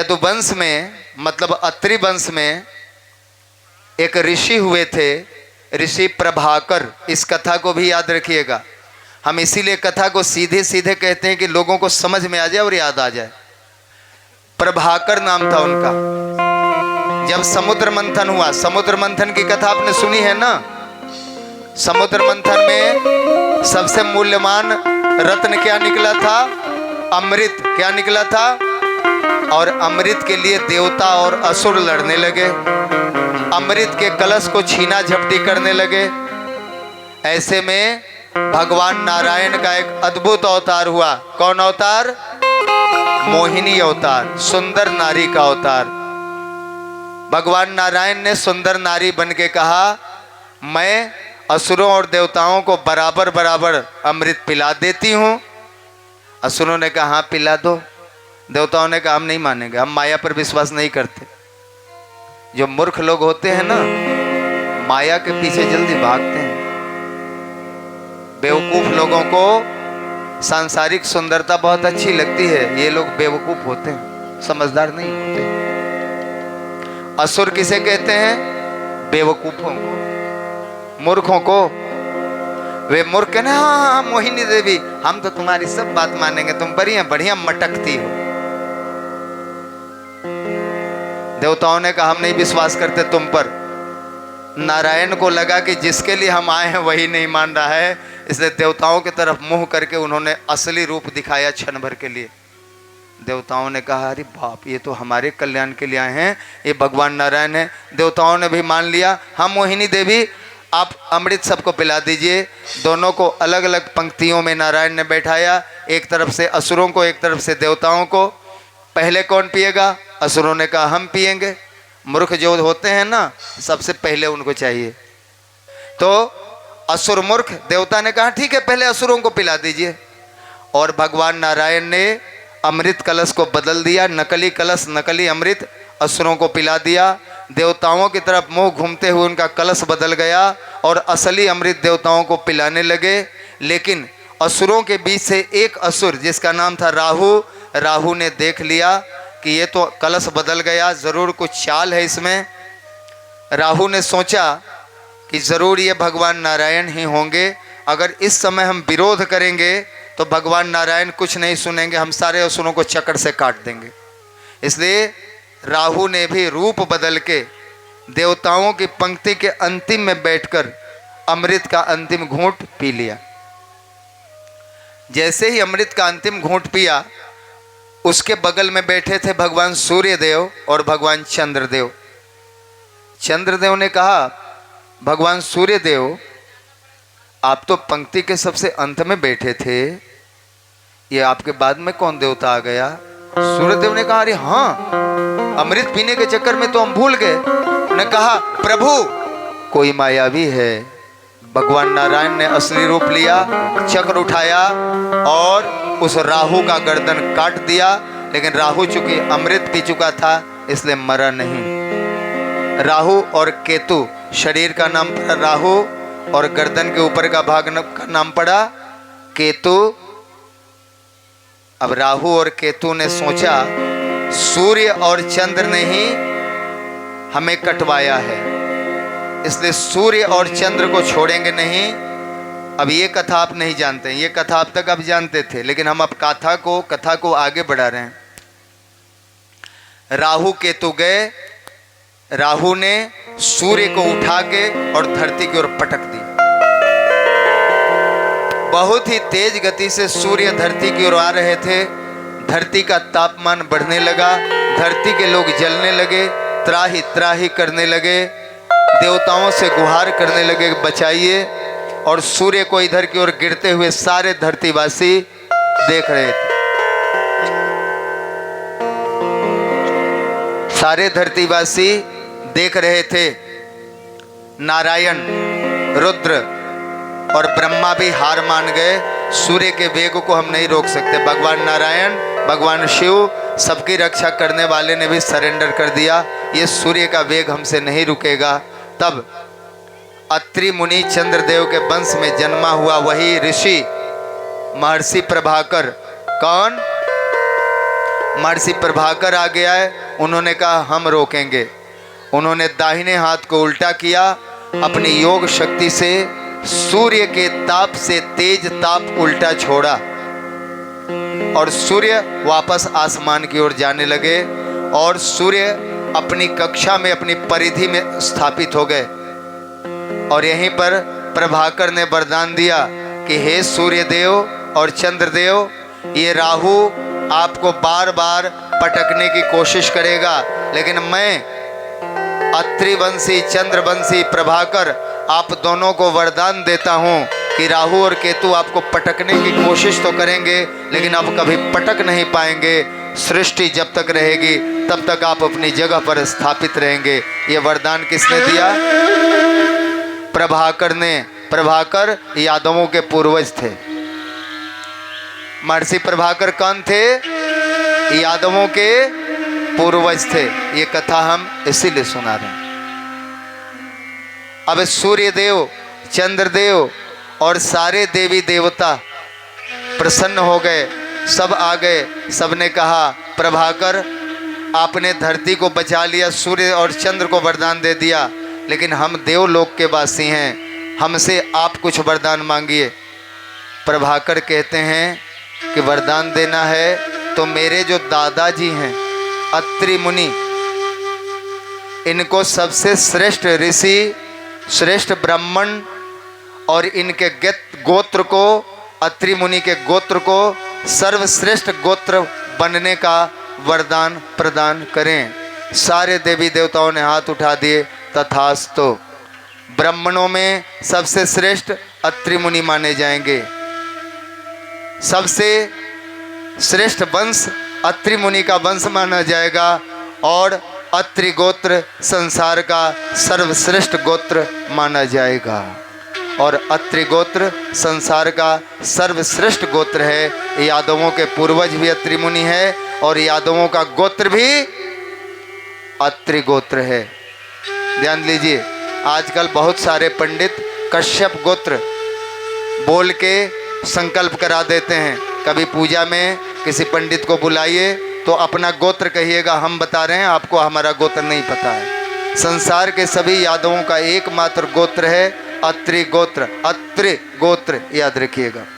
यदुवंश में मतलब अत्रि वंश में एक ऋषि हुए थे, ऋषि प्रभाकर। इस कथा को भी याद रखिएगा। हम इसीलिए कथा को सीधे सीधे कहते हैं कि लोगों को समझ में आ जाए और याद आ जाए। प्रभाकर नाम था उनका। जब समुद्र मंथन हुआ, समुद्र मंथन की कथा आपने सुनी है ना। समुद्र मंथन में सबसे मूल्यवान रत्न क्या निकला था? अमृत। क्या निकला था? और अमृत के लिए देवता और असुर लड़ने लगे, अमृत के कलश को छीना झपटी करने लगे। ऐसे में भगवान नारायण का एक अद्भुत अवतार हुआ। कौन अवतार? मोहिनी अवतार, सुंदर नारी का अवतार। भगवान नारायण ने सुंदर नारी बन के कहा, मैं असुरों और देवताओं को बराबर बराबर अमृत पिला देती हूं। असुरों ने कहा हाँ पिला दो। देवताओं ने कहा हम नहीं मानेंगे, हम माया पर विश्वास नहीं करते। जो मूर्ख लोग होते हैं ना, माया के पीछे जल्दी भागते हैं। बेवकूफ लोगों को सांसारिक सुंदरता बहुत अच्छी लगती है, ये लोग बेवकूफ होते हैं, समझदार नहीं होते। असुर किसे कहते हैं? बेवकूफों को, मूर्खों को। वे मूर्ख है ना, हाँ मोहिनी देवी हम तो तुम्हारी सब बात मानेंगे, तुम बढ़िया बढ़िया मटकती हो। देवताओं ने कहा हम नहीं विश्वास करते तुम पर। नारायण को लगा कि जिसके लिए हम आए हैं वही नहीं मान रहा है, इसलिए देवताओं की तरफ मुंह करके उन्होंने असली रूप दिखाया क्षण भर के लिए। देवताओं ने कहा अरे बाप, ये तो हमारे कल्याण के लिए आए हैं, ये भगवान नारायण है। देवताओं ने भी मान लिया, हम मोहिनी देवी आप अमृत सबको पिला दीजिए। दोनों को अलग अलग पंक्तियों में नारायण ने बैठाया, एक तरफ से असुरों को, एक तरफ से देवताओं को। पहले कौन पिएगा? असुरों ने कहा हम पिएंगे। मूर्ख जो होते हैं ना, सबसे पहले उनको चाहिए। तो असुर मूर्ख, देवता ने कहा ठीक है पहले असुरों को पिला दीजिए। और भगवान नारायण ने अमृत कलश को बदल दिया, नकली कलश नकली अमृत असुरों को पिला दिया। देवताओं की तरफ मुंह घूमते हुए उनका कलश बदल गया और असली अमृत देवताओं को पिलाने लगे। लेकिन असुरों के बीच से एक असुर जिसका नाम था राहु, राहु ने देख लिया कि ये तो कलश बदल गया, ज़रूर कुछ चाल है इसमें। राहु ने सोचा कि ज़रूर ये भगवान नारायण ही होंगे। अगर इस समय हम विरोध करेंगे तो भगवान नारायण कुछ नहीं सुनेंगे, हम सारे असुरों को चक्कर से काट देंगे। इसलिए राहु ने भी रूप बदल के देवताओं की पंक्ति के अंतिम में बैठकर अमृत का अंतिम घूंट पी लिया। जैसे ही अमृत का अंतिम घूंट पिया, उसके बगल में बैठे थे भगवान सूर्यदेव और भगवान चंद्रदेव। चंद्रदेव ने कहा भगवान सूर्यदेव आप तो पंक्ति के सबसे अंत में बैठे थे, ये आपके बाद में कौन देवता आ गया? सूर्यदेव ने कहा अरे हाँ, अमृत पीने के चक्कर में तो हम भूल गए। ने कहा प्रभु कोई मायावी है। भगवान नारायण ने असली रूप लिया, चक्र उठाया और उस राहु का गर्दन काट दिया। लेकिन राहु चूंकि अमृत पी चुका था इसलिए मरा नहीं। राहु और केतु, शरीर का नाम पड़ा राहु और गर्दन के ऊपर का भाग का नाम पड़ा केतु। अब राहु और केतु ने सोचा सूर्य और चंद्र ने ही हमें कटवाया है, इसलिए सूर्य और चंद्र को छोड़ेंगे नहीं। अब ये कथा आप नहीं जानते, ये कथा अब तक आप जानते थे, लेकिन हम अब कथा को आगे बढ़ा रहे हैं। राहु केतु गए, राहु ने सूर्य को उठा के और धरती की ओर पटक दी। बहुत ही तेज गति से सूर्य धरती की ओर आ रहे थे। धरती का तापमान बढ़ने लगा, धरती के लोग जलने लगे, त्राही त्राही करने लगे, देवताओं से गुहार करने लगे बचाइए। और सूर्य को इधर की ओर गिरते हुए सारे धरतीवासी देख रहे थे। सारे धरतीवासी देख रहे थे। नारायण, रुद्र और ब्रह्मा भी हार मान गए। सूर्य के वेग को हम नहीं रोक सकते। भगवान नारायण, भगवान शिव, सबकी रक्षा करने वाले ने भी सरेंडर कर दिया, ये सूर्य का वेग हमसे नहीं रुकेगा। तब अत्रि मुनि चंद्रदेव के वंश में जन्मा हुआ वही ऋषि महर्षि प्रभाकर। कौन? महर्षि प्रभाकर आ गया है, उन्होंने कहा हम रोकेंगे। उन्होंने दाहिने हाथ को उल्टा किया, अपनी योग शक्ति से सूर्य के ताप से तेज ताप उल्टा छोड़ा और सूर्य वापस आसमान की ओर जाने लगे और सूर्य अपनी कक्षा में, अपनी परिधि में स्थापित हो गए। और यहीं पर प्रभाकर ने वरदान दिया कि हे सूर्यदेव और चंद्रदेव, ये राहु आपको बार बार पटकने की कोशिश करेगा, लेकिन मैं अत्रिवंशी चंद्रवंशी प्रभाकर आप दोनों को वरदान देता हूँ कि राहु और केतु आपको पटकने की कोशिश तो करेंगे, लेकिन आप कभी पटक नहीं पाएंगे। सृष्टि जब तक रहेगी तब तक आप अपनी जगह पर स्थापित रहेंगे। ये वरदान किसने दिया? प्रभाकर ने। प्रभाकर यादवों के पूर्वज थे। महर्षि प्रभाकर कौन थे? यादवों के पूर्वज थे। ये कथा हम इसीलिए सुना रहे हैं। अब सूर्यदेव, चंद्रदेव और सारे देवी देवता प्रसन्न हो गए, सब आ गए। सबने कहा प्रभाकर आपने धरती को बचा लिया, सूर्य और चंद्र को वरदान दे दिया, लेकिन हम देवलोक के वासी हैं, हमसे आप कुछ वरदान मांगिए। प्रभाकर कहते हैं कि वरदान देना है तो मेरे जो दादाजी हैं अत्रि मुनि, इनको सबसे श्रेष्ठ ऋषि, श्रेष्ठ ब्राह्मण और इनके गोत्र को, अत्रि मुनि के गोत्र को सर्वश्रेष्ठ गोत्र बनने का वरदान प्रदान करें। सारे देवी देवताओं ने हाथ उठा दिए, तथास्तु। ब्राह्मणों में सबसे श्रेष्ठ अत्रि मुनि माने जाएंगे। सबसे श्रेष्ठ वंश अत्रि मुनि का वंश माना जाएगा और अत्रि गोत्र संसार का सर्वश्रेष्ठ गोत्र माना जाएगा। और अत्रि गोत्र संसार का सर्वश्रेष्ठ गोत्र है। यादवों के पूर्वज भी अत्रि मुनि है और यादवों का गोत्र भी अत्रि गोत्र है। ध्यान लीजिए, आजकल बहुत सारे पंडित कश्यप गोत्र बोल के संकल्प करा देते हैं। कभी पूजा में किसी पंडित को बुलाइए तो अपना गोत्र कहिएगा, हम बता रहे हैं आपको, हमारा गोत्र नहीं पता है। संसार के सभी यादवों का एकमात्र गोत्र है अत्रि गोत्र। अत्रि गोत्र याद रखिएगा।